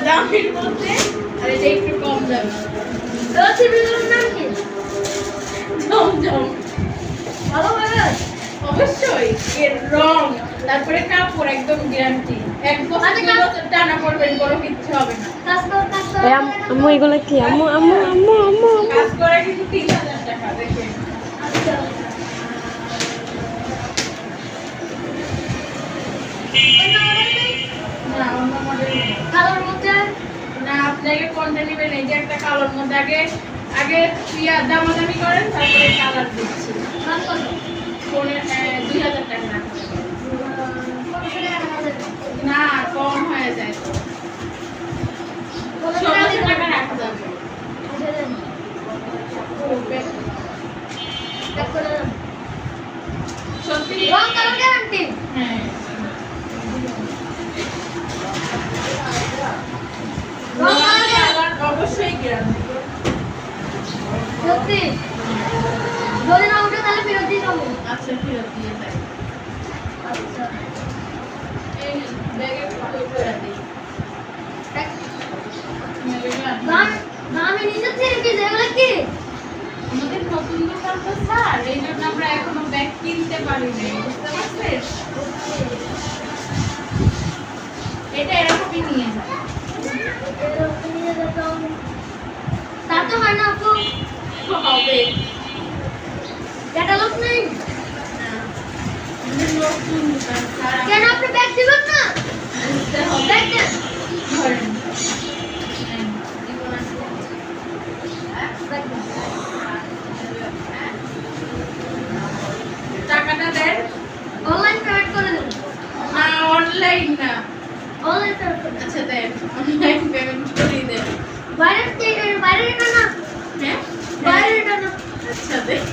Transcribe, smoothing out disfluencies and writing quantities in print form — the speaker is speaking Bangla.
দামের মধ্যে আর এটা একটু কম দামি। টিভিগুলোর নাম কি? জমজম। ভালো হবে? অবশ্যই এর রং তারপরে কাপড় একদম গ্যারান্টি। এক বছর দুই বছর টানা পড়বেন কোনো কিচ্ছু হবে না। কাজ এই আম্মু এগুলো কি? আম্মু আম্মু আম্মু আম্মু আম্মু। কাজ করে কিন্তু 3000 টাকা দেখেন। আচ্ছা। না অন্য মডেল নেই। কালোর মধ্যে না আপনি আগে কোনটা নেবেন? এই যে একটা কালোর মধ্যে আগে আগে দামাদামি করেন তারপরে কালার দিচ্ছি। দাম কত? ফোনের 2000 টাকা রাখতে হবে। না কম হয়ে যায় তো। 1600 টাকা রাখা যাবে। সত্যি? রং কালার গ্যারান্টি? হ্যাঁ। রং কালার কালার অবশ্যই গ্যারান্টি। সত্যি? যদি না উঠে তাহলে ফেরত দিয়ে যাবো। আচ্ছা ফেরত দিয়ে যাই। আচ্ছা। এই ব্যাগে ফটো করে দিই। দাম দামে নিচে থেকে কি যেগুলো কি? আমাদের নতুন দোকান তো স্যার, এই জন্য আমরা এখনো ব্যাগ কিনতে পারি নাই, বুঝতে পারছেন? এটা এরকমই নিয়ে যায়। এরকম নিয়ে যেতে হবে। তা তো হয় না আপু। হবে ক্যাটালগ নেই? না। আমাদের নতুন দোকান স্যার, কেন আপনি ব্যাগ দিবেন না? বুঝতে হবে। ব্যাগ দেন। ধরেন। ব্যাগ দেন। টাকাটা দেন। অনলাইন পেমেন্ট করে দেন। না অনলাইন না। অনলাইন পেমেন্ট করে দেন। আচ্ছা দেন, অনলাইন পেমেন্ট করে দেন। বাইরের এটা না। হ্যাঁ বাইরের এটা না। আচ্ছা দেন।